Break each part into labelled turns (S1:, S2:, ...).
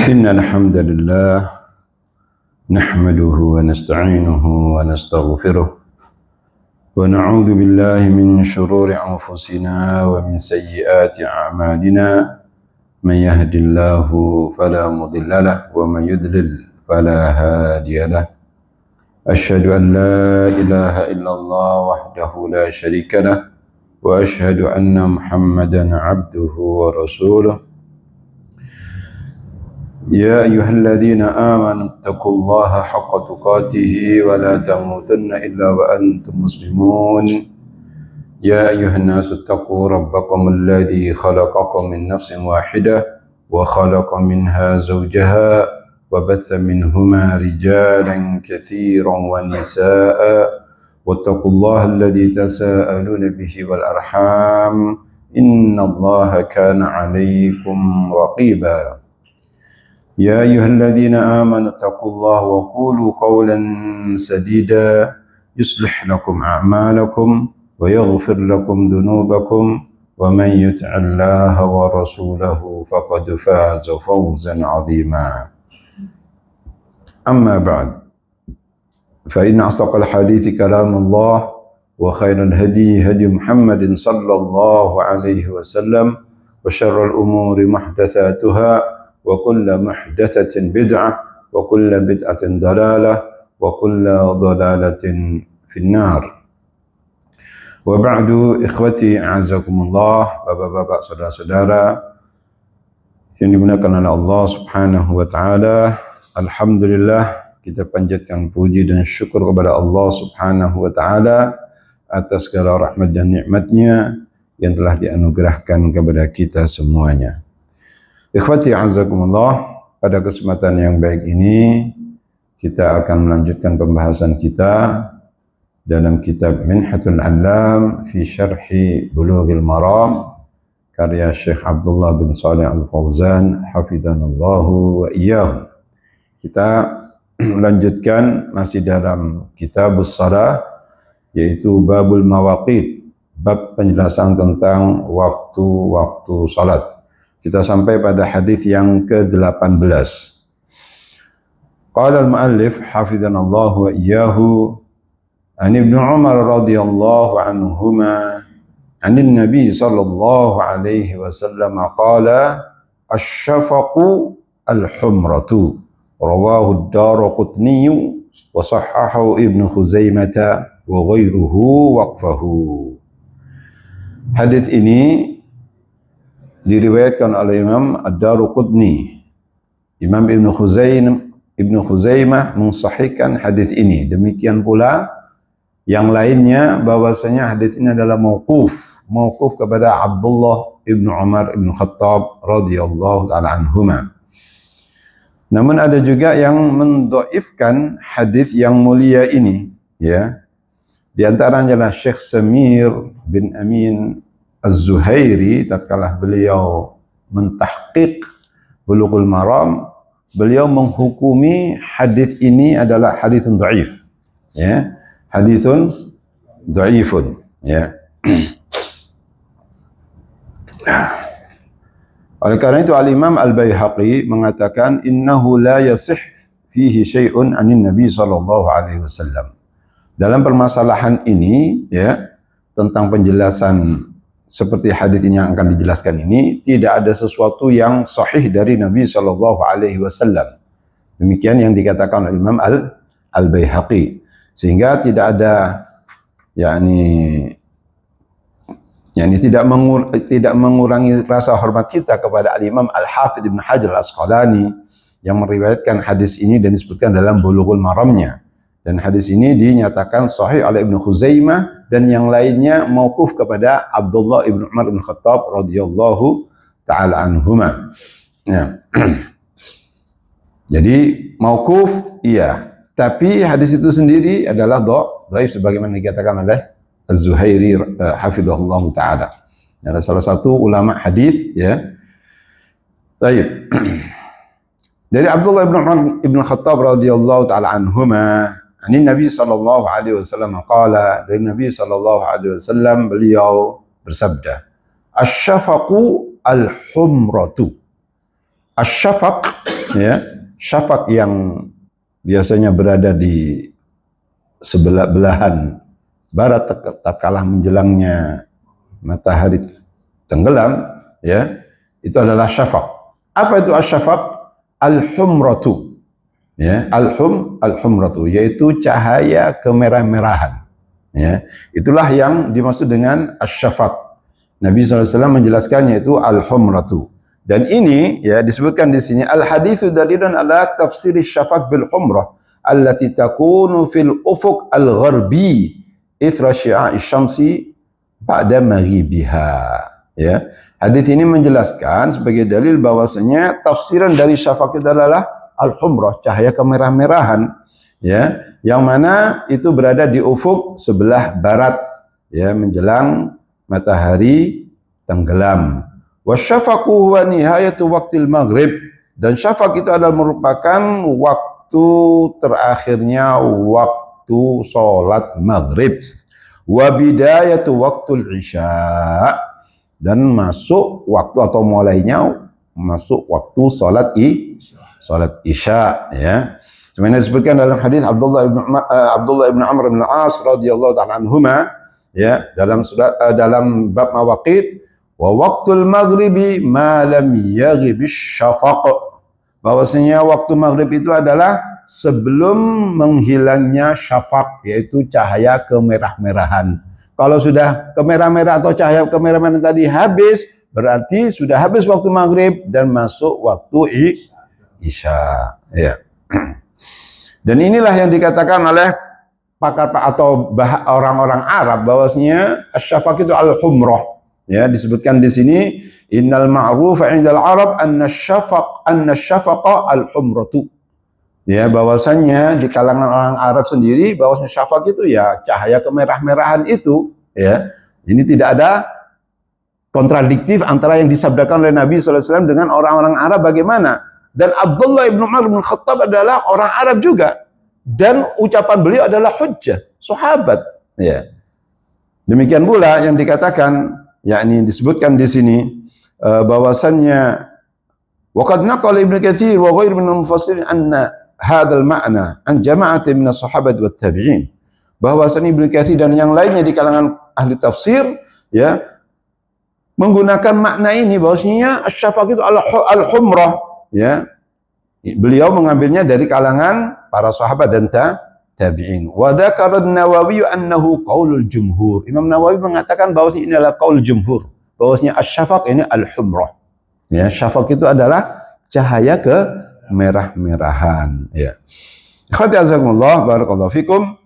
S1: Innal hamdalillah nahmaduhu wa nasta'inuhu wa nastaghfiruh wa na'udzu billahi min shururi anfusina wa min sayyiati a'malina man yahdihillahu fala mudilla lahu wa man yudlil fala hadiya lahu asyhadu an la ilaha illallah wahdahu la syarika lahu wa asyhadu anna Muhammadan 'abduhu wa rasuluh. يا أيها الذين آمنوا اتقوا الله حق تقاته ولا تموتن إلا وأنتم مسلمون يا أيها الناس اتقوا ربكم الذي خلقكم من نفس واحدة وخلق منها زوجها وبث منهما رجالا كثيرا ونساء واتقوا الله الذي تساءلون به والأرحام إن الله كان عليكم رقيبا يا أيها الذين آمنوا اتقوا الله وقولوا قولا سديدا يصلح لكم أعمالكم ويغفر لكم ذنوبكم ومن يطع الله ورسوله فقد فاز فوزا عظيما أما بعد فإن أصدق الحديث كلام الله وخير الهدي هدي محمد صلى الله عليه وسلم وشر الأمور محدثاتها وكل محدثة بدعة وكل بدعة ضلالة وكل ضلالة في النار وبعد إخوتي أعزكم الله bapak-bapak saudara-saudara yang dimuliakan oleh Allah Subhanahu wa taala. Alhamdulillah, kita panjatkan puji dan syukur kepada Allah Subhanahu wa taala atas segala rahmat dan nikmat-Nya yang telah dianugerahkan kepada kita semuanya. Ikhwati azakumullah, pada kesempatan yang baik ini kita akan melanjutkan pembahasan kita dalam kitab Minhatul Allam fi Syarhi Bulughil Maram karya Syekh Abdullah bin Shalih Al-Fauzan hafizanallahu wa iyyahu. Kita melanjutkan masih dalam Kitabus Shalah, yaitu Babul Mawaqit, bab penjelasan tentang waktu-waktu salat. Kita sampai pada hadis yang ke-18. Qala al-muallif hafizanallahu wa iyyahu an Ibnu Umar radhiyallahu anhuma anin Nabi sallallahu alaihi wasallam qala asy-syafaqu al-humratu rawahu ad-Daraqutni wa sahhahahu Ibnu Khuzaimah wa ghairuhu waqfahu. Hadis ini diriwayatkan oleh Imam Ad-Daraqutni. Imam Ibnu Khuzaimah mensahihkan hadis ini. Demikian pula yang lainnya bahwasanya hadis ini adalah mauquf kepada Abdullah Ibnu Umar Ibnu Khattab radhiyallahu taala anhuma. Namun ada juga yang mendhaifkan hadis yang mulia ini, ya. Di antaranya adalah Syekh Samir bin Amin Az-Zuhairi, tatkala beliau mentahqiq Bulughul Maram, beliau menghukumi hadis ini adalah haditsun dhaif, ya, haditsun dhaifun, ya. Oleh karena itu Al-Imam Al-Baihaqi mengatakan innahu la yasih fihi syai'un anin Nabi sallallahu alaihi wasallam. Dalam permasalahan ini, ya, tentang penjelasan seperti hadis ini yang akan dijelaskan ini, tidak ada sesuatu yang sahih dari Nabi sallallahu alaihi wasallam. Demikian yang dikatakan oleh Imam Al-Baihaqi. Sehingga tidak ada tidak mengurangi rasa hormat kita kepada Al-Imam Al-Hafidz Ibnu Hajar Al-Asqalani yang meriwayatkan hadis ini dan disebutkan dalam Bulughul Maramnya. Dan hadis ini dinyatakan sahih oleh Ibnu Khuzaimah dan yang lainnya mauquf kepada Abdullah Ibnu Umar bin Khattab radhiyallahu taala anhuma. Ya. Jadi mauquf iya, tapi hadis itu sendiri adalah dhaif sebagaimana dikatakan oleh Az-Zuhairi hafizahullah taala. Ada salah satu ulama hadis, ya. Baik. Dari Abdullah ibn Umar ibn Khattab radhiyallahu taala anhuma, ani Nabi sallallahu alaihi wasallam qala, dari Nabi sallallahu alaihi wasallam beliau bersabda, "Asy-syafaqu al-humratu." Asy-syafaq, ya, syafaq yang biasanya berada di sebelah belahan barat tatkala menjelangnya matahari tenggelam, ya, itu adalah syafaq. Apa itu asy-syafaq? Al-humratu, ya, al-humratu yaitu cahaya kemerah-merahan, ya, itulah yang dimaksud dengan asy-syafaq. Nabi SAW menjelaskannya itu al-humratu, dan ini, ya, disebutkan di sini al-haditsu dalilun ala tafsir syafaq bil humrah allati takunu fil ufuq al-gharbi ithra syia'i syamsi ba'da maghribiha. Ya, hadis ini menjelaskan sebagai dalil bahwasanya tafsiran dari syafaq itu adalah al-humrah, cahaya kemerah-merahan, ya, yang mana itu berada di ufuk sebelah barat, ya, menjelang matahari tenggelam. Wasyafaqu huwa nihayatu waqtil maghrib, dan syafaq itu adalah merupakan waktu terakhirnya waktu salat maghrib. Wa bidayatu waqtul isya, dan masuk waktu atau mulainya masuk waktu salat isya, ya. Sebenarnya disebutkan dalam hadis Abdullah ibn Amr bin Al-As radhiyallahu ta'ala anhuma, ya, dalam bab mawaqit, wa waqtul maghribi ma lam yaghib syafaq, bahwasanya waktu maghrib itu adalah sebelum menghilangnya syafaq, yaitu cahaya kemerah-merahan. Kalau sudah kemerah-merah atau cahaya kemerah-merahan tadi habis, berarti sudah habis waktu maghrib dan masuk waktu isya. Ya. Dan inilah yang dikatakan oleh pakar atau orang-orang Arab bahwasanya asy-syafaq itu al-humrah. Ya, disebutkan di sini innal ma'ruf 'indal Arab anna syafaqa al-humratu. Ya, bahwasannya di kalangan orang Arab sendiri bahwasanya syafaq itu ya cahaya kemerah-merahan itu, ya. Ini tidak ada kontradiktif antara yang disabdakan oleh Nabi SAW dengan orang-orang Arab bagaimana. Dan Abdullah ibn Umar bin Khattab adalah orang Arab juga, dan ucapan beliau adalah hujjah, sahabat, ya. Demikian pula yang dikatakan, yakni disebutkan di sini bahwasannya waqad naqala Ibnu Katsir wa ghairu min al-mufassirin anna hadzal ma'na an jama'atin min as-sahabat wat tabi'in, bahwasanya Ibnu Katsir dan yang lainnya di kalangan ahli tafsir, ya, menggunakan makna ini bahwasanya asy-syafaq itu al-humrah, ya. Beliau mengambilnya dari kalangan para sahabat dan tabi'in. Wa dzakara an-Nawawi annahu qaulul jumhur. Imam Nawawi mengatakan bahwasanya ini adalah qaul jumhur, bahwasanya asy-syafaq ini al-humrah. Ya, syafaq itu adalah cahaya kemerah-merahan, ya. Ikhwati azakumullah, barakallahu fikum.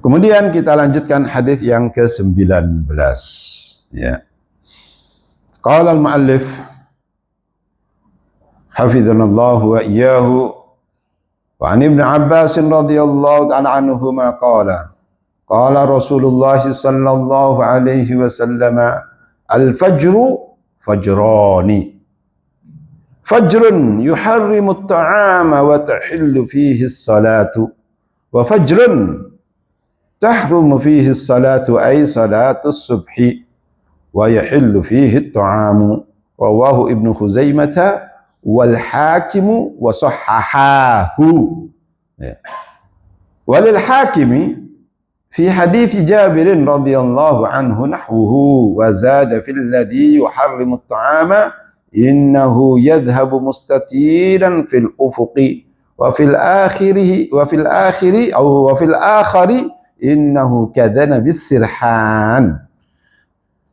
S1: Kemudian kita lanjutkan hadis yang ke-19, ya. Qala al-muallif hafizanallahu wa iyyahu wa an Ibnu Abbas radhiyallahu ta'ala anhuma qala qala Rasulullah sallallahu alaihi wasallam al-fajru fajrani, fajrun yuharrimu at-ta'ama wa tahillu fihi as-salatu, wa fajrun tahrumu fihi as-salatu ay salatu as-subhi wa yahillu fihi at-ta'amu. Rawahu Ibnu Khuzaimah wal Hakim wa sahhahahu. Walil Hakimi fi hadits Jabir radhiyallahu anhu nahwuhu wa zada fil ladhi yuharrimu at-ta'ama innahu yadhhabu mustatiran fil ufuqi wa fil akhiri innahu kadhana bis sirhan.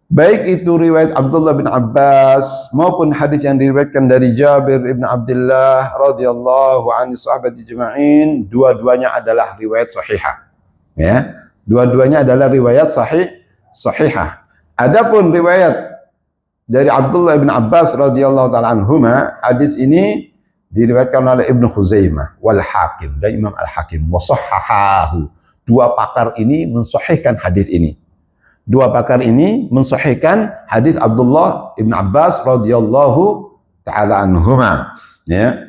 S1: Baik itu riwayat Abdullah bin Abbas maupun hadis yang diriwayatkan dari Jabir ibn Abdullah radhiyallahu anhu sahabat ajma'in, dua-duanya adalah riwayat sahihah, ya. Dua-duanya adalah riwayat sahihah. Adapun riwayat dari Abdullah bin Abbas radhiyallahu taala anhuma, hadis ini diriwayatkan oleh Ibnu Khuzaimah wal Hakim dan Imam Al-Hakim wa sahhahahu. Dua pakar ini mensahihkan hadis ini. Dua pakar ini mensahihkan hadis Abdullah ibn Abbas radhiyallahu taala anhuma. Ya.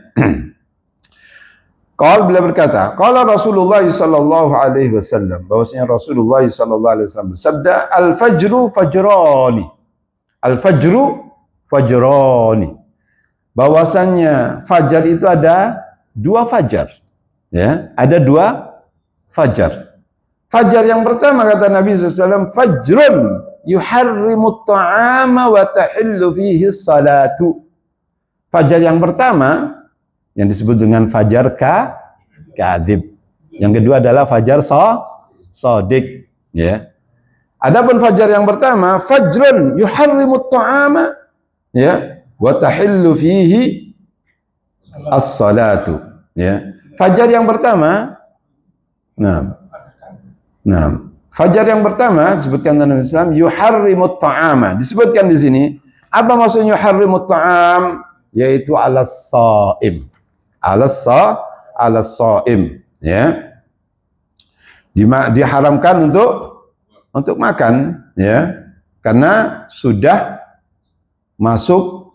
S1: Beliau berkata, qala Rasulullah sallallahu alaihi wasallam, bahwasanya Rasulullah sallallahu alaihi wasallam bersabda, al-fajru fajrani. Al-fajru fajrani. Bahwasanya fajar itu ada dua fajar. Ya, ada dua fajar. Fajar yang pertama kata Nabi SAW, fajrun yuharrimut ta'ama wa tahillu fihi salatu. Fajar yang pertama yang disebut dengan fajar kadzib. Yang kedua adalah fajar shadiq, ya. Adapun fajar yang pertama, fajrun yuharrimut ta'ama, ya, wa tahillu fihi as-salatu, ya. Fajar yang pertama, fajar yang pertama disebutkan Nabi SAW, yuharrimut ta'ama. Disebutkan di sini, apa maksudnya yuharrimut ta'am? Yaitu alas-shaim. Alas-shaim, ya. Diharamkan untuk makan, ya. Karena sudah masuk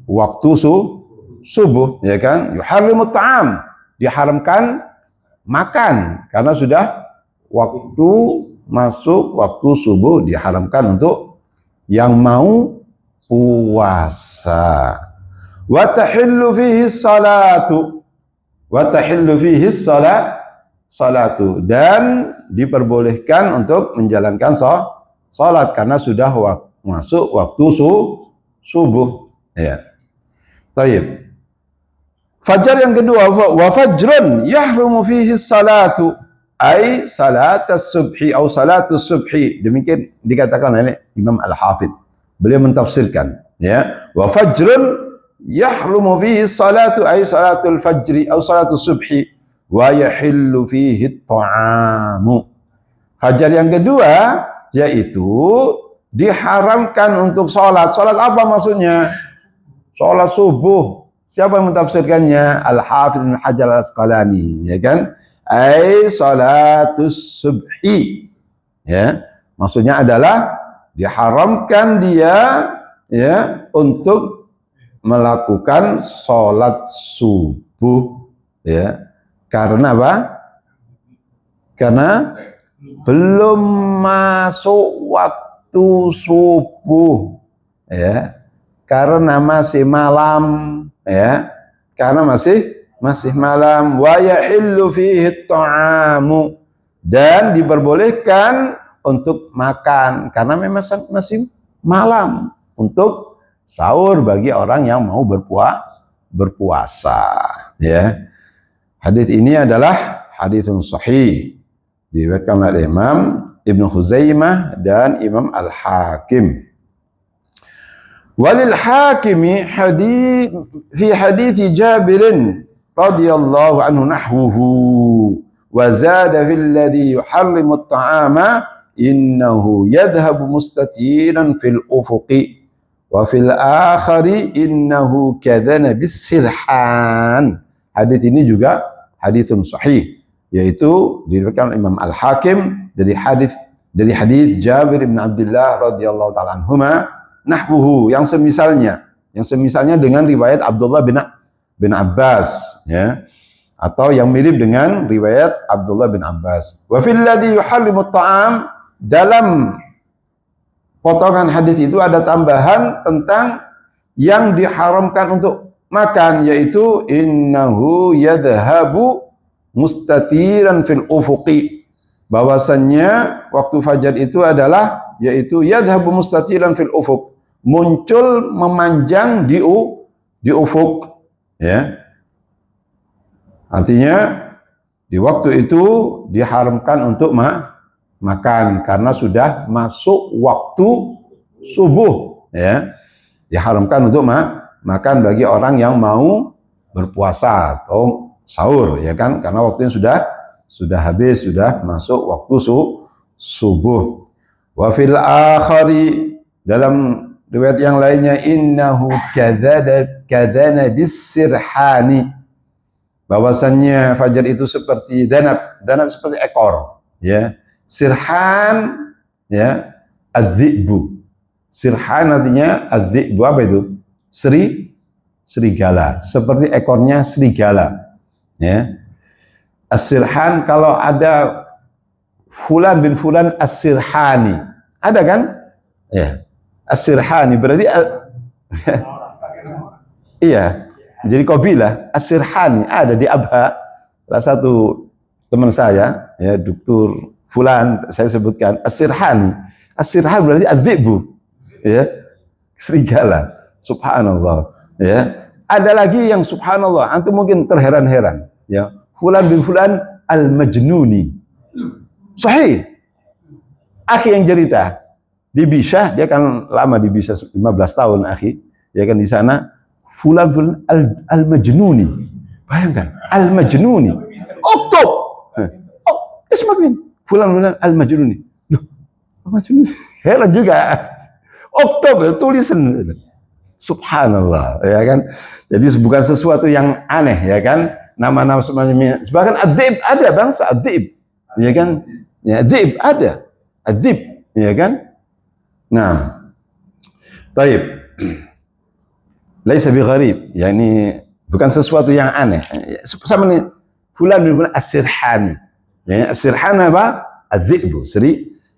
S1: waktu subuh, ya kan? Yuharrimut ta'am, diharamkan makan karena sudah masuk waktu subuh, diharamkan untuk yang mau puasa. Wa tahillu fihi salatu. Wa tahillu fihi salatu. Dan diperbolehkan untuk menjalankan salat karena sudah masuk waktu subuh. Ya. Taib. Fajar yang kedua, wa fajrun yahrumu fihi salatu. Ai salatus subhi atau salatus subhi. Demikian dikatakan oleh Imam Al-Hafidh. Beliau mentafsirkan, ya. Wa fajrun yahrumu fihi salatu ay salatul fajri atau salatus subhi wa yahillu fihi ta'amu. Fajar yang kedua yaitu diharamkan untuk salat. Salat apa maksudnya? Salat subuh. Siapa yang mentafsirkannya? Al-Hafidz Ibnu Hajar Al-Asqalani, ya kan? Ai salatus subhi. Ya, maksudnya adalah diharamkan dia, ya, untuk melakukan sholat subuh, ya. Karena apa? Karena belum masuk waktu subuh, ya. Karena masih malam, ya. Karena masih malam. Wa yahillu fihi ta'amu, dan diperbolehkan untuk makan karena memang masih malam untuk sahur bagi orang yang mau berpuasa, ya. Hadis ini adalah haditsun sahih, diriwayatkan oleh Imam Ibnu Khuzaimah dan Imam Al-Hakim. Walil Hakimi fi hadits Jabir radhiyallahu anhu nahwuhu wa zada fil ladzi yuharrimu at-ta'ama innahu yadhhabu mustatiran fil ufuqi wa fil akhari innahu kadhana bisirhan. Hadis ini juga haditsun sahih, yaitu diriwayatkan Imam Al-Hakim dari hadis Jabir bin Abdullah radhiyallahu taala anhuma nahwuhu, yang semisalnya dengan riwayat Abdullah bin Abbas, ya, atau yang mirip dengan riwayat Abdullah bin Abbas. Wa fil ladzi yuharrimu at-ta'am, dalam potongan hadis itu ada tambahan tentang yang diharamkan untuk makan, yaitu innahu yadhhabu mustatiran fil ufuqi, bahwasannya waktu fajar itu adalah yaitu yadhhabu mustatiran fil ufuq, muncul memanjang di ufuk, ya. Artinya di waktu itu diharamkan untuk makan karena sudah masuk waktu subuh, ya. Diharamkan untuk makan bagi orang yang mau berpuasa atau sahur, ya kan, karena waktunya sudah habis, sudah masuk waktu subuh. Wa fil akhari, dalam riwayat yang lainnya, innahu kadzana bisirhani, bahwasannya fajar itu seperti danab seperti ekor, ya. Sirhan, ya, adz-dzi'bu. Sirhan artinya adz-dzi'bu, apa itu? serigala, seperti ekornya serigala. Ya. As-sirhan, kalau ada fulan bin fulan as-sirhani, ada kan? Ya. As-sirhani berarti iya. Jadi qabilah as-sirhani ada di Abha. Salah satu teman saya, ya, Dr. Fulan, saya sebutkan as-sirhani. As-sirhan berarti az-zibu, ya, serigala. Subhanallah, ya. Ada lagi yang subhanallah, antum mungkin terheran-heran, ya. Fulan bin fulan al-majnuni. Sahih. Akhi yang cerita di Bisyah, dia kan lama di Bisyah 15 tahun akhi, ya kan di sana. Fulan al-majnuni. Bayangkan, al-majnuni. Oktob. Oh, ismakin. Fulan al-majnuni. Loh, majnuni. Heran juga. Oktob, tulisan. Subhanallah, ya kan. Jadi bukan sesuatu yang aneh, ya kan. Nama-nama semacamnya. Bahkan ad-dib ada, bangsa ad-dib. Ya kan? Ya, ad-dib ada. Ad-dib, ya kan? Nah. Taib. Laisa bi gharib, yakni bukan sesuatu yang aneh. Sama nih, fulan bin fulan as-sirhani. Ya, as-sirhan apa? Az-zi'bu,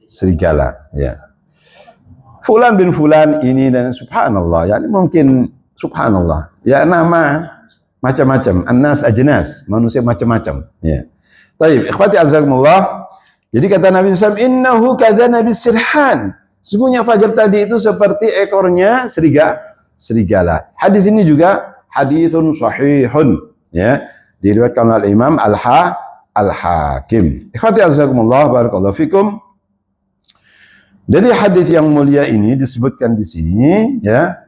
S1: serigala, ya. Fulan bin fulan ini dan subhanallah, yakni mungkin subhanallah. Ya, nama macam-macam, annas ajnas, manusia macam-macam, ya. Baik, ikhwati azakumullah. Jadi kata Nabi SAW, innahu kadzana bis-sirhan. Sesungguhnya fajar tadi itu seperti ekornya serigala. Hadis ini juga hadithun sahihun, ya, diriwayatkan oleh Imam Al-Hakim. Ikhwati azakumullah, barakallahu fikum. Dari hadis yang mulia ini disebutkan di sini, ya.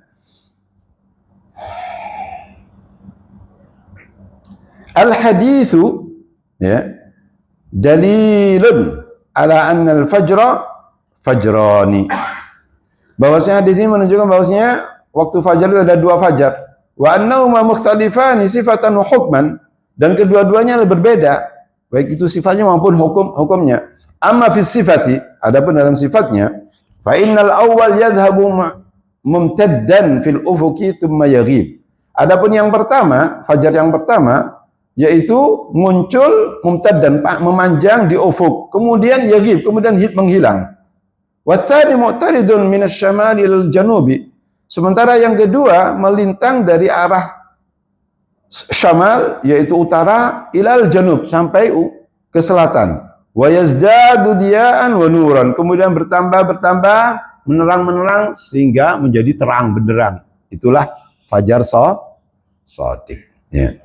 S1: Al-haditsu, ya, dalilun ala anna al-fajra fajrani. Bahwasanya hadis ini menunjukkan bahwasanya waktu fajar itu ada dua fajar. Wa annahuma mukhtalifani sifatan wa hukman, dan kedua-duanya berbeda, baik itu sifatnya maupun hukumnya. Amma fi sifati, adapun dalam sifatnya, fa innal awwal yadhhabu mumtaddan fil ufuqi thumma yaghib. Adapun yang pertama, fajar yang pertama, yaitu muncul mumtaddan, memanjang di ufuk, kemudian yaghib, kemudian menghilang. Wa tsani mu'taridun min asy-syamali lil janubi. Sementara yang kedua melintang dari arah syamal, yaitu utara, ilal janub, sampai ke selatan. Wa yazdadu diya'an wa nuran, kemudian bertambah menerang sehingga menjadi terang benderang. Itulah fajar shadiq, ya.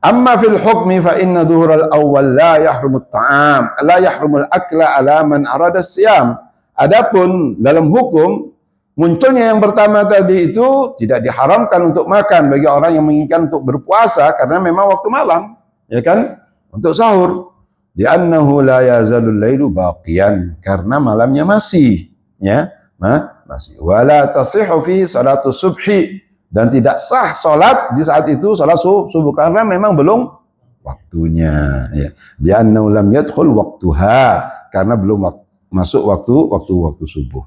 S1: Amma fil hukmi fa inna dhuhural awwal la yahrumut ta'am, la yahrumul akla ala man arada siyam. Adapun dalam hukum, munculnya yang pertama tadi itu tidak diharamkan untuk makan bagi orang yang menginginkan untuk berpuasa karena memang waktu malam, ya kan, untuk sahur. Di annahu la yazalul lailu baqiyan, karena malamnya masih, ya, masih. Wala tasihhu fi salatu subhi, dan tidak sah salat di saat itu, salat subuh, karena memang belum waktunya, ya. Di annahu lam yadkhul waqtuha, karena belum masuk waktu subuh.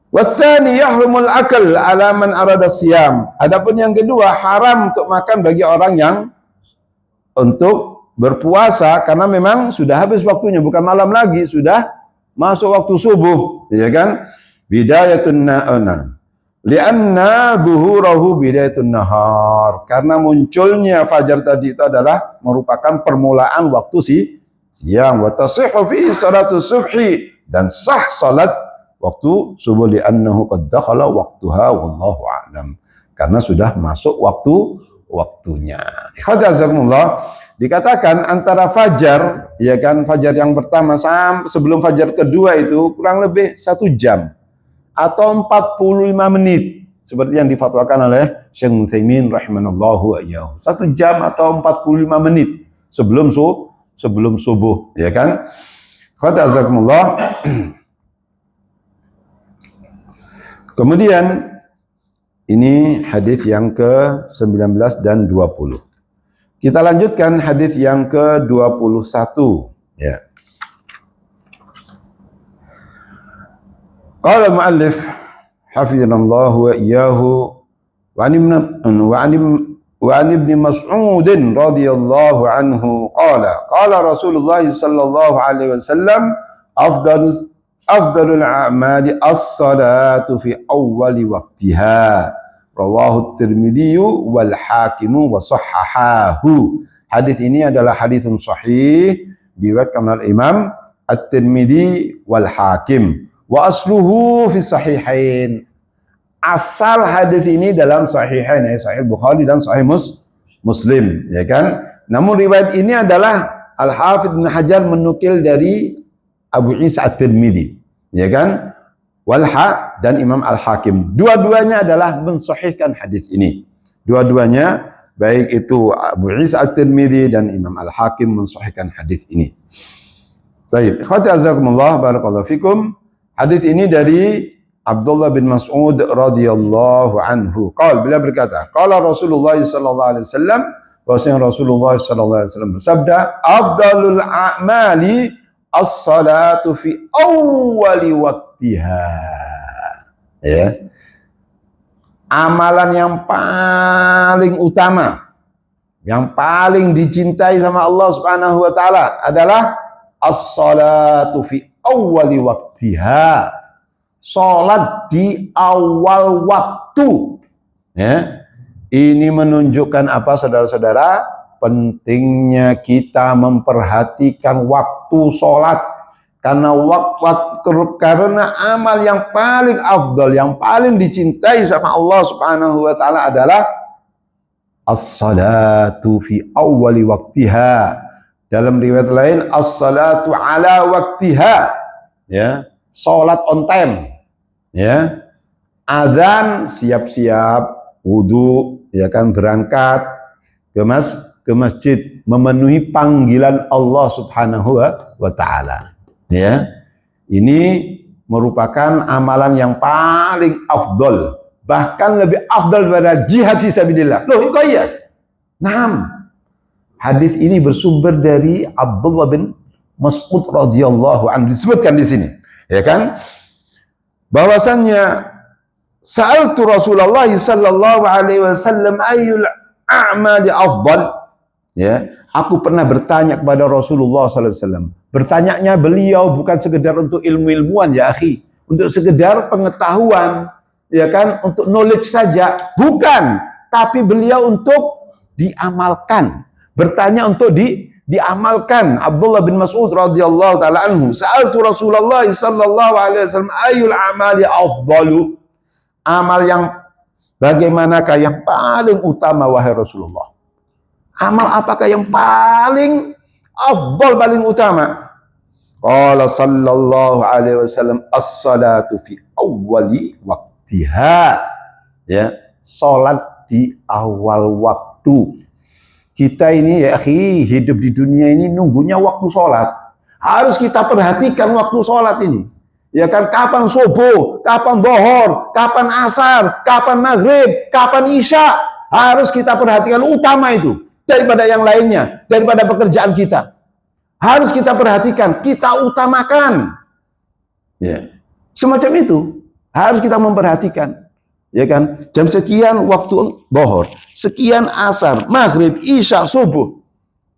S1: Watsani yahrumul akal ala man arada siyam. Adapun yang kedua, haram untuk makan bagi orang yang untuk berpuasa karena memang sudah habis waktunya, bukan malam lagi, sudah masuk waktu subuh, ya kan? Bidayatun na'ana. Lianna dhuhurahu bidayatun nahar. Karena munculnya fajar tadi itu adalah merupakan permulaan waktu siang. Wa tasihhu fi salatu subhi, dan sah salat waktu subuh, li'annahu qad dakhala waqtuha wallahu a'lam, karena sudah masuk waktunya. Ikhwati azakumullah, dikatakan antara fajar, ya kan, fajar yang pertama sampai sebelum fajar kedua itu kurang lebih 1 jam atau 45 menit, seperti yang difatwakan oleh Syekh Utsaimin rahimanallahu iyyahu. 1 jam atau 45 menit sebelum subuh, ya kan. Ikhwati azakumullah. Kemudian ini hadis yang ke-19 dan 20. Kita lanjutkan hadis yang ke-21, ya. Qala muallif hafizanallahu wa iyyahu وعن ابن مسعود رضي الله عنه قال رسول الله صلى الله عليه وسلم أفضل الأعمال الصلاة في أول وقتها رواه الترمذي والحاكم وصححه. Hadis ini adalah hadis sahih diriwayatkan oleh Imam At-Tirmidzi wal Hakim wa asluhu fi sahihain. Asal hadis ini dalam sahihain, Sahih Bukhari dan Sahih Muslim, ya kan? Namun riwayat ini adalah Al-Hafidz Ibnu Hajar menukil dari Abu Isa At-Tirmidzi, ya kan? Dan Imam Al-Hakim. Dua-duanya adalah mensahihkan hadis ini. Dua-duanya baik itu Abu Isa At-Tirmidzi dan Imam Al-Hakim mensahihkan hadis ini. Baik, ikhwati azakumullah, barakallahu fikum. Hadis ini dari Abdullah bin Mas'ud radhiyallahu anhu. Beliau berkata, qala Rasulullah sallallahu alaihi wasallam, bahwasanya Rasulullah sallallahu alaihi wasallam bersabda, afdalul a'mali as-salatu fi awwali waqtiha. Ya. Amalan yang paling utama, yang paling dicintai sama Allah Subhanahu wa taala adalah as-salatu fi awwali waqtiha. Salat di awal waktu. Ya. Ini menunjukkan apa, saudara-saudara? Pentingnya kita memperhatikan waktu salat. Karena amal yang paling afdal, yang paling dicintai sama Allah Subhanahu wa taala adalah as-salatu fi awwali waqtiha. Dalam riwayat lain as-salatu ala waqtiha. Ya, salat on time. Ya. Azan siap-siap, wudu, ya kan, berangkat ke masjid memenuhi panggilan Allah Subhanahu wa taala. Ya, ini merupakan amalan yang paling afdol, bahkan lebih afdal daripada jihad fisabilillah. Loh, itu iya. Naam. Hadis ini bersumber dari Abdullah bin Mas'ud radhiyallahu anhu, disebutkan di sini, ya kan? Bahwasannya sa'altu Rasulullah sallallahu alaihi wasallam ayyul a'mali afdal. Ya, aku pernah bertanya kepada Rasulullah sallallahu alaihi wasallam. Bertanyanya beliau bukan sekedar untuk ilmu-ilmuwan, ya akhi, untuk sekedar pengetahuan, ya kan, untuk knowledge saja, bukan, tapi beliau untuk diamalkan. Bertanya untuk diamalkan. Abdullah bin Mas'ud radhiyallahu taala anhu, sa'altu Rasulullah sallallahu alaihi wasallam ayyul a'mali afdalu. Amal yang bagaimanakah yang paling utama wahai Rasulullah? Amal apakah yang paling afdal, paling utama? Qala sallallahu alaihi wasallam as-salatu fi awwali waqtiha. Ya, salat di awal waktu. Kita ini, ya akhi, hidup di dunia ini nunggunya waktu salat. Harus kita perhatikan waktu salat ini. Ya kan, kapan subuh, kapan dhuhur, kapan asar, kapan maghrib, kapan isya. Harus kita perhatikan, utama itu daripada yang lainnya, daripada pekerjaan kita. Harus kita perhatikan, kita utamakan. Ya. Semacam itu harus kita memperhatikan. Ya kan? Jam sekian waktu dhuhur, sekian asar, maghrib, isya, subuh.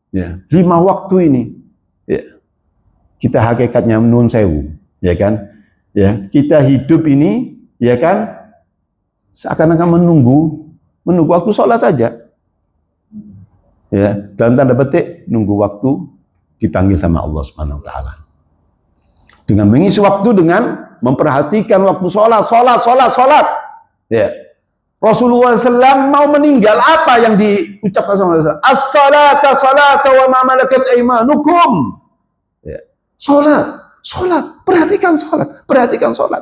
S1: Ya, 5 waktu ini. Ya. Kita hakikatnya nun sewu, ya kan? Ya, kita hidup ini, ya kan? Seakan-akan menunggu waktu sholat aja. Ya, dalam tanda petik nunggu waktu dipanggil sama Allah Subhanahu wa taala. Dengan mengisi waktu dengan memperhatikan waktu sholat. Ya. Rasulullah SAW mau meninggal, apa yang diucapkan sama Rasulullah? As-salata salata wa ma malakat aymanukum. Ya. Sholat, perhatikan sholat.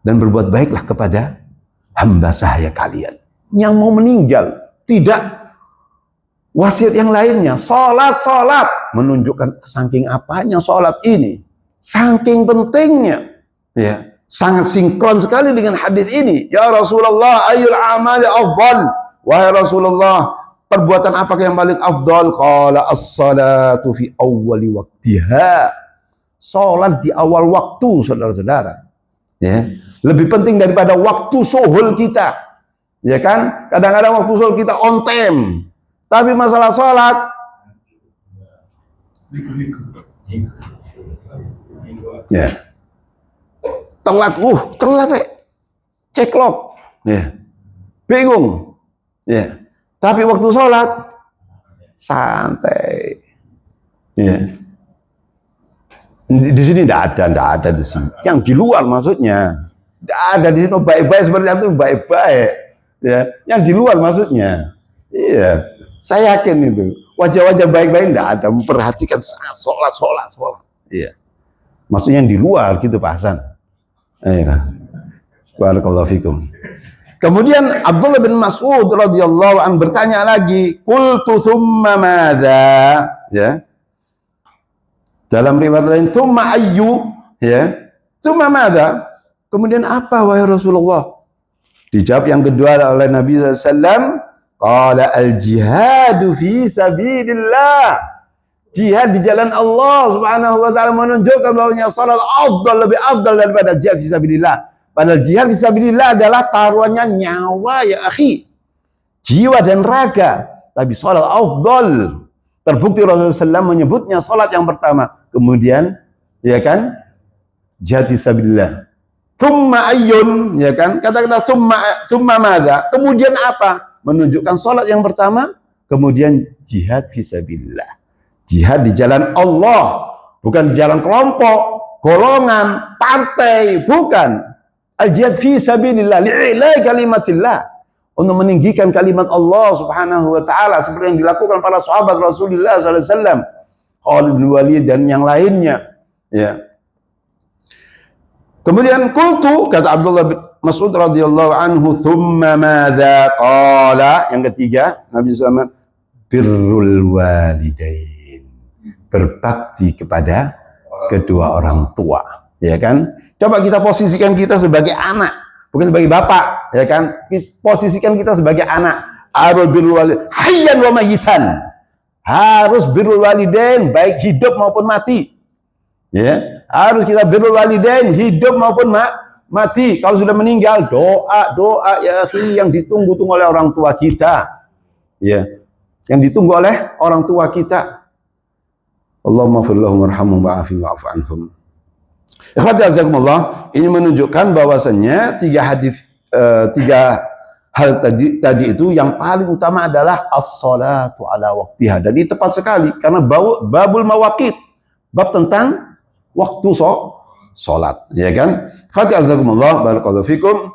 S1: Dan berbuat baiklah kepada hamba sahaya kalian yang mau meninggal, tidak wasiat yang lainnya, sholat, menunjukkan saking apanya sholat ini, saking pentingnya, ya, sangat sinkron sekali dengan hadis ini. Ya Rasulullah, ayyul amali afdal, wahai Rasulullah, perbuatan apakah yang paling afdal? Qala as-salatu fi awwali waqtiha, sholat di awal waktu, saudara-saudara, ya, lebih penting daripada waktu suhul kita. Ya kan? Kadang-kadang waktu sholat kita on time. Tapi masalah sholat ya. Telat, telat ceklok. Ya. Bingung. Ya. Tapi waktu sholat santai. Ya. Di sini tidak ada di sini. Yang di luar maksudnya. Tidak ada di sini baik-baik seperti itu, baik-baik. Ya, yang di luar maksudnya. Iya. Saya yakin itu. Wajah-wajah baik-baik tidak ada, memperhatikan sholat. Iya. Maksudnya yang di luar gitu Pak Hasan. Iya. Barakallahu fikum. Kemudian Abdullah bin Mas'ud radhiyallahu anhu bertanya lagi, qultu tsumma madza? Ya. Dalam riwayat lain tsumma ayyu? Ya. Tsumma madza? Kemudian apa wahai Rasulullah? Dijawab yang kedua oleh Nabi SAW, qala al-jihadu fi sabilillah. Jihad di jalan Allah Subhanahu wa taala menunjukkan bahwanya salat lebih afdal daripada jihad fi sabilillah. Padahal jihad fi sabilillah adalah taruhannya nyawa ya akhi, jiwa dan raga. Tapi salat afdal. Terbukti Rasulullah SAW menyebutnya salat yang pertama, kemudian ya kan jihad fi sabilillah. Tsumma ayyun, ya kan? Kata-kata tsumma madza? Kemudian apa? Menunjukkan salat yang pertama, kemudian jihad fisabilillah. Jihad di jalan Allah, bukan di jalan kelompok, golongan, partai, bukan. Al-jihad fisabilillah, li'ilai kalimatillah. Untuk meninggikan kalimat Allah Subhanahu wa taala seperti yang dilakukan para sahabat Rasulullah sallallahu alaihi wasallam, Khalid bin Walid dan yang lainnya, ya. Kemudian qultu, kata Abdullah bin Mas'ud radhiyallahu anhu, thumma madza? Qala, yang ketiga Nabi SAW, birrul walidain, berbakti kepada kedua orang tua, ya kan? Coba kita posisikan kita sebagai anak, bukan sebagai bapak, ya kan? Posisikan kita sebagai anak. Harus birrul walidain hayyan wa mayyitan. Harus birrul walidain baik hidup maupun mati. Ya, harus kita birrul walidain hidup maupun mati. Kalau sudah meninggal, doa ya akhi yang ditunggu-tunggu oleh orang tua kita. Ya. Yang ditunggu oleh orang tua kita. Allahumma ighfir lahum warhamhum wa'afihim wa'fu anhum. Ikhwati azakumullah, ini menunjukkan bahwasannya tiga hal tadi itu yang paling utama adalah as-salatu ala waqtiha. Dan ini tepat sekali karena babul mawaqit, bab tentang waktu sholat, ya kan? Khati azakumullah, barakallahu fikum.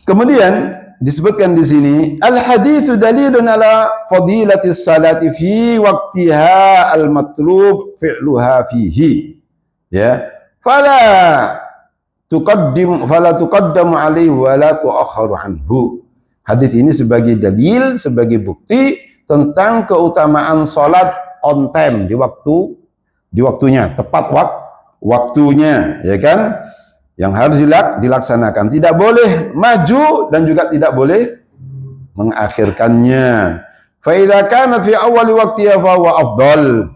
S1: Kemudian disebutkan di sini, al-haditsu dalilun ala fadilatis salati fi waqtiha al-matlub fi'luha fihi. Ya, fala tuqaddamu alaihi wa la tu'akhkharu anhu. Hadis ini sebagai dalil, sebagai bukti tentang keutamaan salat on time, di waktunya, tepat waktunya, ya kan? Yang harus dilaksanakan. Tidak boleh maju dan juga tidak boleh mengakhirkannya. Fa idza kanat fi awwali waqtiha fa huwa afdal.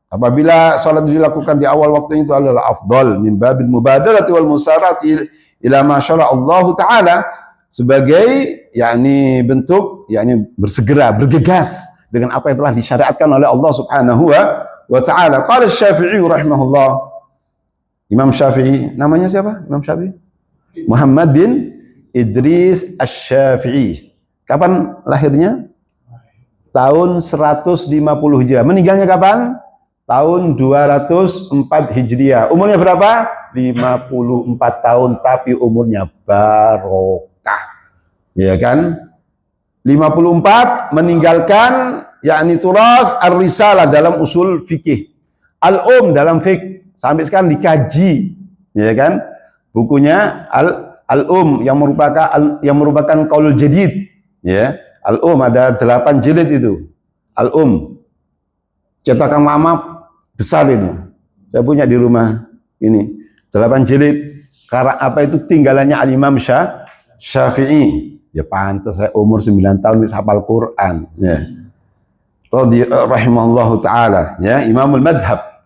S1: Apabila salat dilakukan di awal waktunya itu adalah afdal min babil mubadarati wal musarati ila ma syara Allah taala, sebagai yakni bentuk yakni bersegera, bergegas dengan apa yang telah disyariatkan oleh Allah Subhanahu wa ta'ala. Qala Syafi'i rahimahullah. Imam Syafi'i, namanya siapa? Imam Syafi'i? Muhammad bin Idris Asy-Syafi'i. Kapan lahirnya? Tahun 150 Hijriah. Meninggalnya kapan? Tahun 204 Hijriah. Umurnya berapa? 54 tahun, tapi umurnya barokah. Ya kan? 54 meninggalkan yakni turas ar-risalah dalam usul fikih, al-um dalam fikih, sampai sekarang dikaji, ya kan? Bukunya al-um yang merupakan qaulul jadid, ya. Al-um ada 8 jilid itu. Al-um. Cetakan lama besar ini. Saya punya di rumah ini. 8 jilid. Karena apa itu tinggalannya al-Imam Syafi'i. Ya pantas saya umur 9 tahun bisa hafal Quran, ya. Rahimahullahu ta'ala, ya, Imamul Madhab.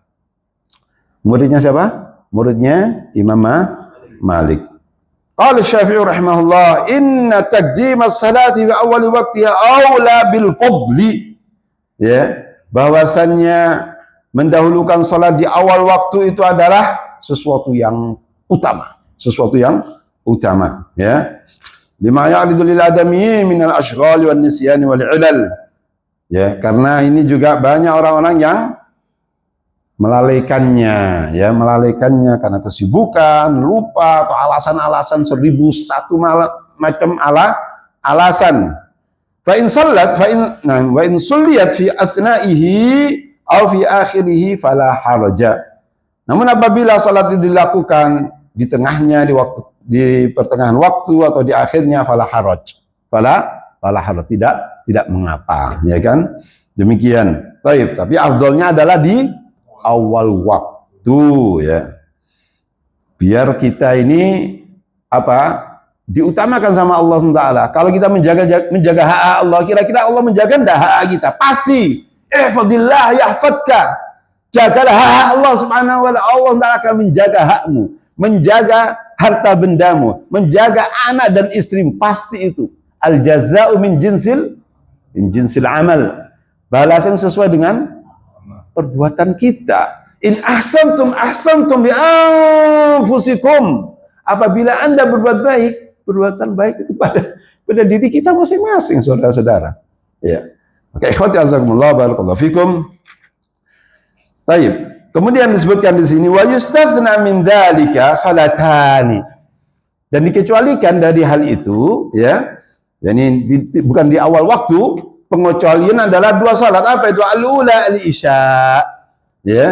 S1: Muridnya siapa? Muridnya Imam Malik. Qala Syafi'i rahimahullah, inna taqdim as-salati fi awal waqtiha aula bil fadli. Ya, bahwasannya mendahulukan salat di awal waktu itu adalah sesuatu yang utama, sesuatu yang utama, ya. Lima ya'ridu lil adami min al-ashghal wan nisyan wal 'ilal. Ya, karena ini juga banyak orang-orang yang melalaikannya, ya, melalaikannya karena kesibukan, lupa atau alasan-alasan 1001 macam alasan. Fa in sallat wa in sulliyat fi athnaihi aw fi akhirih fala haraja. Namun apabila salat itu dilakukan di tengahnya, di pertengahan waktu atau di akhirnya, fala haraj. Fala haraj, tidak mengapa, ya kan? Demikian. Tapi afdalnya adalah di awal waktu, ya. Biar kita ini diutamakan sama Allah SWT. Kalau kita menjaga hak Allah, kira-kira Allah menjaga enggak hak kita? Pasti. Ihfadillah yahfadka. Jagalah hak Allah Subhanahu wa ta'ala. Allah akan menjaga hakmu, menjaga harta bendamu, menjaga anak dan istrimu. Pasti itu. Al jaza'u min jinsil amal. Balasan sesuai dengan perbuatan kita. In ahsantum bi anfusikum. Apabila Anda berbuat baik, perbuatan baik itu pada diri kita masing-masing, saudara-saudara. Ya. Maka ikhwati azakumullah, barakallahu fikum. Taib. Kemudian disebutkan di sini wa yustathna min dzalika salatani. Dan dikecualikan dari hal itu, ya. Yani bukan di awal waktu, pengecualian adalah 2 salat. Apa itu? Al-ula al-isya. Ya.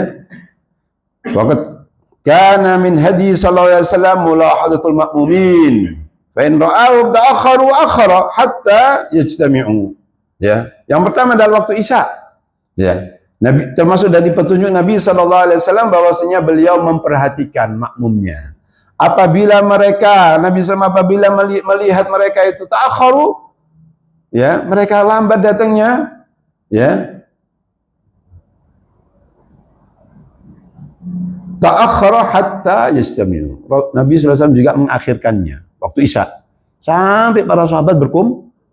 S1: Waqad kana min hadi sallallahu alaihi wasallam mulahadatul ma'mumin. Fa in ra'ahu ta'akhkharu akhara hatta yajtami'u. Ya. Yang pertama adalah waktu isya. Ya. Nabi, termasuk dari petunjuk Nabi sallallahu alaihi wasallam bahwasanya beliau memperhatikan makmumnya. Apabila Nabi SAW apabila melihat mereka itu ta'akhkharu, ya, mereka lambat datangnya, ya. Ta'akhkhara hatta yastami'u. Nabi SAW juga mengakhirkannya waktu isya sampai para sahabat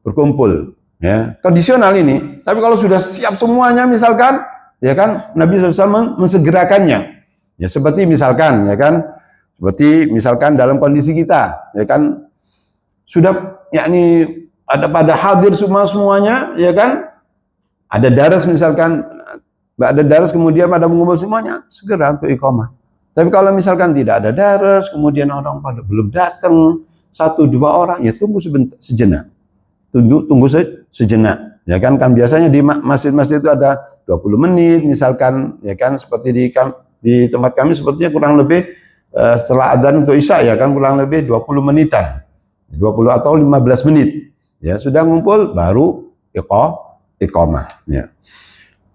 S1: berkumpul, ya. Kondisional ini. Tapi kalau sudah siap semuanya misalkan, ya kan, Nabi SAW mensegerakannya. Ya seperti misalkan, ya kan, seperti misalkan dalam kondisi kita, ya kan, sudah yakni pada hadir semuanya, ya kan, ada daras misalkan, ada daras kemudian pada mengumpul semuanya, segera untuk iqamah. Tapi kalau misalkan tidak ada daras, kemudian orang pada belum datang, 1-2 orang, ya tunggu sejenak. Tunggu sejenak. Ya kan biasanya di masjid-masjid itu ada 20 menit misalkan, ya kan, seperti di tempat kami sepertinya kurang lebih setelah adzan untuk isya, ya kan, kurang lebih 20 menitan. 20 atau 15 menit. Ya, sudah ngumpul baru iqamah, ya.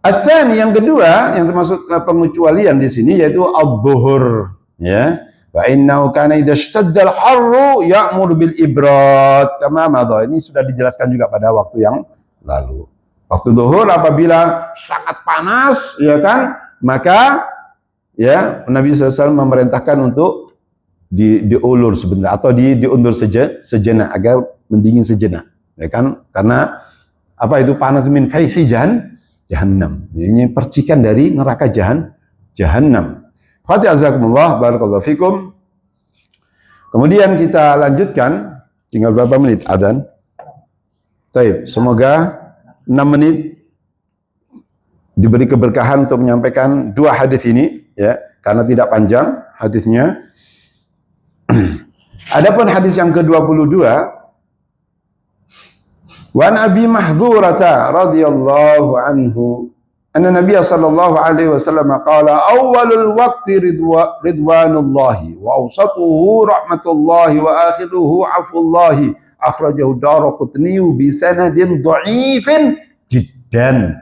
S1: Ats-tsani, yang kedua yang termasuk pengecualian di sini yaitu adz-dzuhur, ya. Wa innahu kana idza ishtadda al-harru ya'muru bil ibrad kama madha. Ini sudah dijelaskan juga pada waktu yang lalu. Waktu zuhur apabila sangat panas, ya kan, maka ya Nabi SAW memerintahkan untuk diulur sebentar atau diundur sejenak agar mendingin sejenak, ya kan, karena apa itu panas min fayhi jahannam. Ini percikan dari neraka jahannam. Khati azakumullah, barakallahu fikum. Kemudian kita lanjutkan, tinggal berapa menit adzan? Baik, semoga 6 menit diberi keberkahan untuk menyampaikan 2 hadis ini, ya, karena tidak panjang hadisnya. Adapun hadis yang ke-22, wa an Abi Mahdhurata radhiyallahu anhu anna Nabiy sallallahu alaihi wasallam qala awwalul waqti ridwanullahi wa awsatuhu rahmatullahi wa akhiruhu afullahi akhrajahu Daraqutni bi sanadin dhaifin jiddan.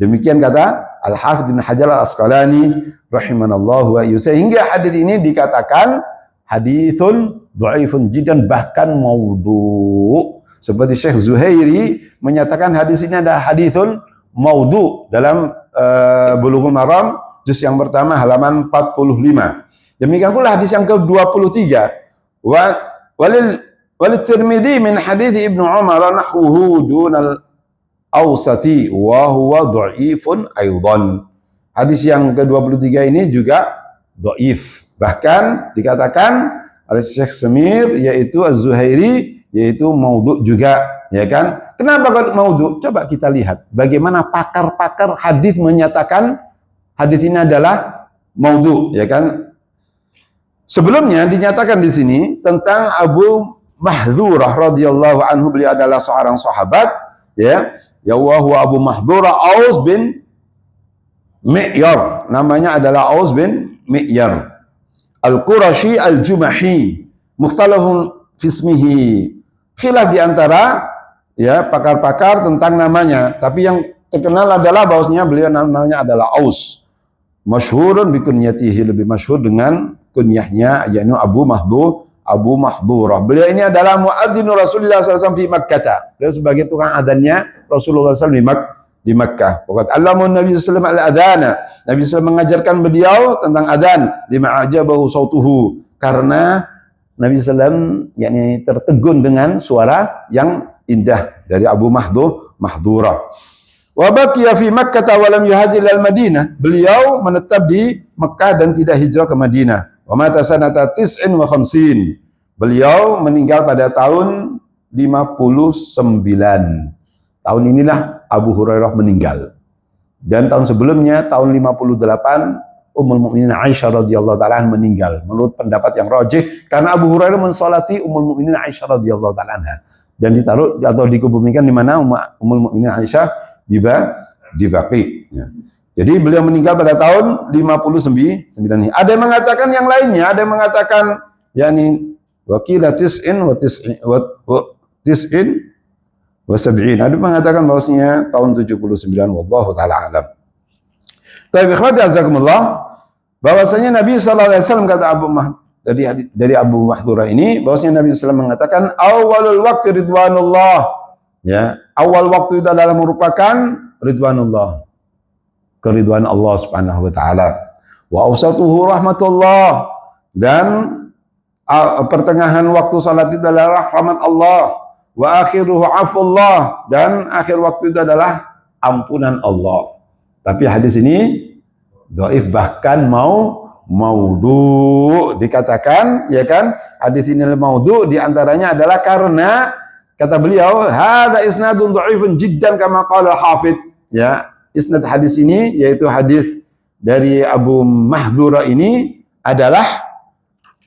S1: Demikian kata Al-Hafidz Ibnu Hajar Al-Asqalani rahimanallahu wa sehingga hadis ini dikatakan haditsun dhaifun jiddan, bahkan maudhu. Seperti Syekh Zuhairi menyatakan hadis ini adalah haditsun maudhu dalam Bulughul Maram juz yang pertama halaman 45. Demikian pula hadis yang ke-23 wa walil Tirmidzi min hadits Ibnu Umar nahwuhu dunal awsati wa huwa dhaifun aidan. Hadis yang ke-23 ini juga dhaif. Bahkan dikatakan oleh Syekh Semir yaitu Az-Zuhairi yaitu maudhu juga, ya kan? Kenapa kok maudhu? Coba kita lihat bagaimana pakar-pakar hadis menyatakan hadis ini adalah maudhu, ya kan? Sebelumnya dinyatakan di sini tentang Abu Mahdhurah radhiyallahu anhu, beliau adalah seorang sahabat, ya. Ya huwa Abu Mahdhurah Aus bin Mi'yar, namanya adalah Aus bin Mi'yar Al-Qurashi Al-Jumahi, mukhtalafun fismihi, khilaf di antara ya pakar-pakar tentang namanya, tapi yang terkenal adalah bahwasanya beliau namanya adalah Aus, masyhurun bi kunyatihi, lebih masyhur dengan kunyahnya yaitu Abu Mahdhurah. Beliau ini adalah muadzinu Rasulullah SAW di Makkah. Beliau sebagai tukang adzannya Rasulullah SAW di Makkah. Waqad allamun Nabi sallallahu alaihi wasallam al-adzana. Nabi SAW mengajarkan beliau tentang adzan, lima ajabahu sautuhu, karena Nabi SAW yakni tertegun dengan suara yang indah dari Abu Mahdhurah. Wa baqiya fi Makkah wa lam yuhajir ila Madinah. Beliau menetap di Mekah dan tidak hijrah ke Madinah. Wa mata sanata 59. Beliau meninggal pada tahun 59. Tahun inilah Abu Hurairah meninggal. Dan tahun sebelumnya, tahun 58, Ummul Mukminin Aisyah radhiyallahu taala meninggal. Menurut pendapat yang rajih, karena Abu Hurairah mensolati Ummul Mukminin Aisyah radhiyallahu taala dan ditaruh atau dikuburkan di mana Ummul Mukminin Aisyah di Baqi. Ya. Jadi beliau meninggal pada tahun 59. Ada yang mengatakan yang lainnya, ada yang mengatakan yakni wakila tis'in wa sab'in. Ada mengatakan bahwasanya tahun 79, wallahu taala alam. Tapi ikhwati azakumullah, bahwasanya Nabi sallallahu alaihi wasallam kata dari Abu Mahdhurah ini, bahwasanya Nabi sallallahu alaihi wasallam mengatakan awalul waqti ridwanullah. Ya, awal waktu itu adalah merupakan ridwanullah, keridhaan Allah Subhanahu wa taala. Wa awsatuhu rahmatullah, dan pertengahan waktu salat itu adalah rahmat Allah. Wa akhiruhu afullah, dan akhir waktu itu adalah ampunan Allah. Tapi hadis ini dhaif, bahkan maudhu dikatakan, ya kan? Hadis ini maudhu di antaranya adalah karena kata beliau hadza isnadun dhaifun jiddan kama qala al-hafidz. Ya, isnad hadis ini yaitu hadis dari Abu Mahdhurah ini adalah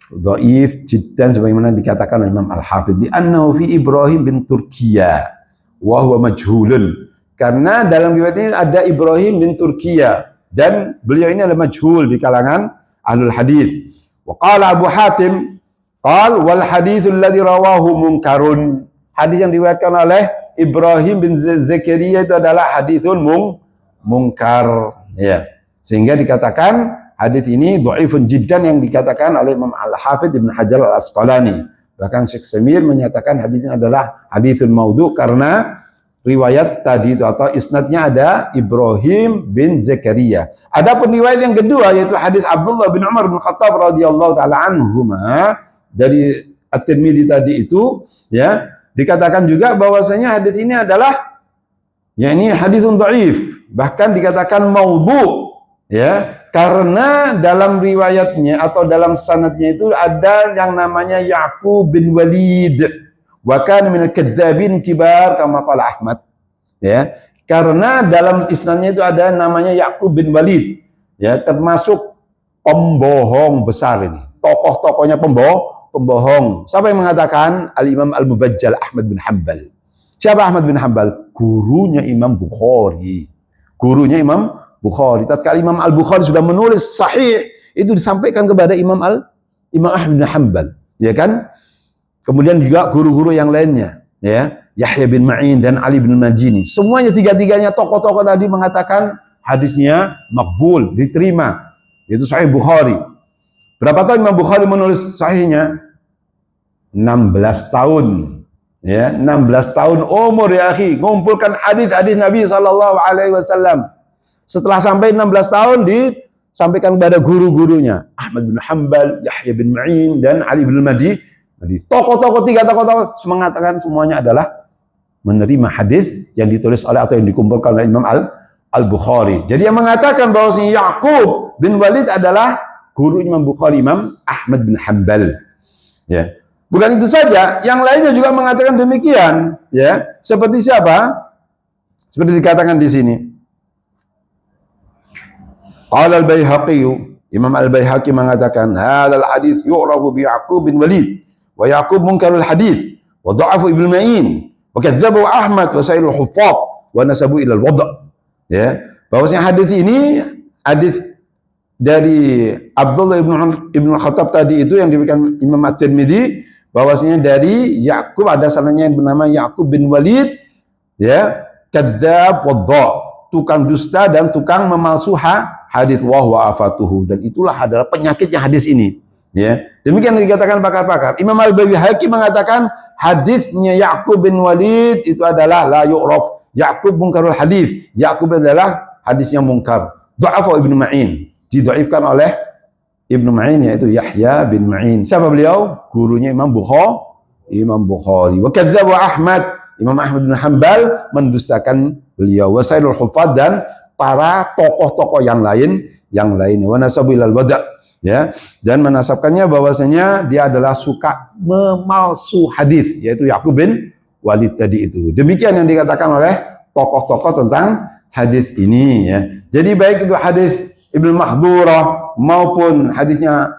S1: dhaif jiddan sebagaimana dikatakan oleh Imam Al-Hafidz di annahu fi Ibrahim bin Turkiya wa huwa majhulun, karena dalam riwayat ini ada Ibrahim bin Turkiya dan beliau ini adalah majhul di kalangan ahlul hadis. Wa qala Abu Hatim qal wal haditsul ladzi rawahu munkarun, hadis yang diriwayatkan oleh Ibrahim bin Zakaria itu adalah haditsul mungkar, ya, sehingga dikatakan hadis ini dhaifun jiddan yang dikatakan oleh Imam Al-Hafidz Ibnu Hajar Al-Asqalani. Bahkan Syekh Semir menyatakan hadis ini adalah haditsun maudhu karena riwayat tadi itu atau isnadnya ada Ibrahim bin Zakaria. Adapun riwayat yang kedua yaitu hadis Abdullah bin Umar bin Khattab radhiyallahu taala anhuma dari At-Tirmidzi tadi itu, ya, dikatakan juga bahwasanya hadis ini adalah yakni haditsun dhaif, bahkan dikatakan maudhu, ya, karena dalam riwayatnya atau dalam sanadnya itu ada yang namanya Ya'qub bin Walid wa kana minal kadzdzabin kibar kama qala Ahmad, ya, karena dalam isnadnya itu ada namanya Ya'qub bin Walid, ya, termasuk pembohong besar ini, tokoh-tokohnya pembohong. Siapa yang mengatakan? Al-Imam Al-Mubajjal Ahmad bin Hanbal. Siapa Ahmad bin Hanbal? Gurunya Imam Bukhari. Tatkala Imam Al-Bukhari sudah menulis sahih, itu disampaikan kepada Imam Ahmad bin Hanbal, ya kan? Kemudian juga guru-guru yang lainnya, ya, Yahya bin Ma'in dan Ali bin Madini. Semuanya tiga-tiganya tokoh-tokoh tadi mengatakan hadisnya makbul, diterima. Itu sahih Bukhari. Berapa tahun Imam Bukhari menulis sahihnya? 16 tahun. Ya, 16 tahun umur ya akhi, ngumpulkan hadis-hadis Nabi sallallahu alaihi wasallam. Setelah sampai 16 tahun disampaikan kepada guru-gurunya Ahmad bin Hanbal, Yahya bin Ma'in dan Ali bin Madini. Jadi tokoh-tokoh, tiga tokoh-tokoh mengatakan semuanya adalah menerima hadis yang ditulis oleh atau yang dikumpulkan oleh Imam Al-Bukhari. Jadi yang mengatakan bahwasanya Ya'qub bin Walid adalah guru Imam Bukhari, Imam Ahmad bin Hanbal. Ya. Bukan itu saja, yang lainnya juga mengatakan demikian, ya. Seperti siapa? Seperti dikatakan di sini. Qala al-Baihaqi, Imam Al-Baihaqi mengatakan, hadzal hadits yu'rafu bi Ya'qub bin Walid wa Ya'qub munkarul hadits wa dha'afu Ibnu Ma'in wa kadzdzabu Ahmad wa sairul huffaz wa nasabu ila al-wad'. Ya, bahwasanya hadis ini hadis dari Abdullah ibn Khattab tadi itu yang diberikan Imam At-Tirmidzi, bahwasanya dari Ya'qub, ada sanadnya yang bernama Ya'qub bin Walid, ya, kadzdzab wadha, tukang dusta dan tukang memalsu hadis, wa huwa afatuhu, dan itulah adalah penyakitnya hadis ini, ya. Demikian dikatakan pakar-pakar. Imam Al-Baihaqi mengatakan hadisnya Ya'qub bin Walid itu adalah la yu'raf, Ya'qub munkarul hadis, Ya'qub adalah hadis yang mungkar. Dha'afa Ibnu Ma'in, didhaifkan oleh Ibnu Ma'in, yaitu Yahya bin Ma'in. Siapa beliau? Gurunya Imam Bukhari. Wa kadzdzabu Ahmad, Imam Ahmad bin Hanbal mendustakan beliau. Wa sairul huffaz, dan para tokoh-tokoh yang lainnya. Wa nasabu ilal wada', ya, dan menasabkannya bahwasanya dia adalah suka memalsu hadis, yaitu Ya'qub bin Walid tadi itu. Demikian yang dikatakan oleh tokoh-tokoh tentang hadis ini, ya. Jadi baik itu hadis Ibnu Mahdurah maupun hadisnya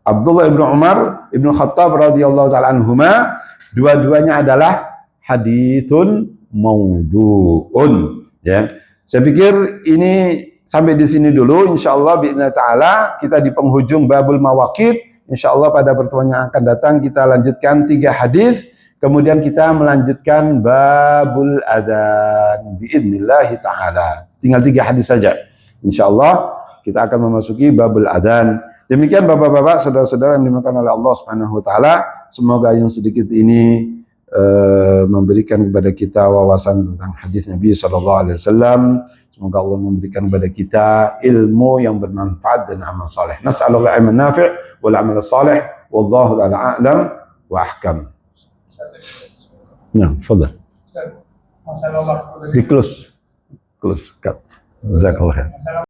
S1: Abdullah ibnu Umar ibnu Khattab radhiyallahu taala anhuma, dua-duanya adalah haditsun maudhu'un, ya. Saya pikir ini sampai di sini dulu, insyaallah bi'idznillah taala kita di penghujung babul mawaqit. Insyaallah pada pertemuan yang akan datang kita lanjutkan 3 hadis, kemudian kita melanjutkan babul adzan bi'idznillah taala. Tinggal 3 hadis saja. Insyaallah kita akan memasuki babul adzan. Demikian Bapak-bapak, saudara-saudara yang dimuliakan oleh Allah Subhanahu wa taala, semoga yang sedikit ini memberikan kepada kita wawasan tentang hadis Nabi sallallahu alaihi wasallam. Semoga Allah memberikan kepada kita ilmu yang bermanfaat dan amal saleh. Nas'alullah ilman nafi' wal amal saleh, wallahu ta'ala a'lam wa ahkam. Nah, fadhal. Di close cut. Jazakallah khair.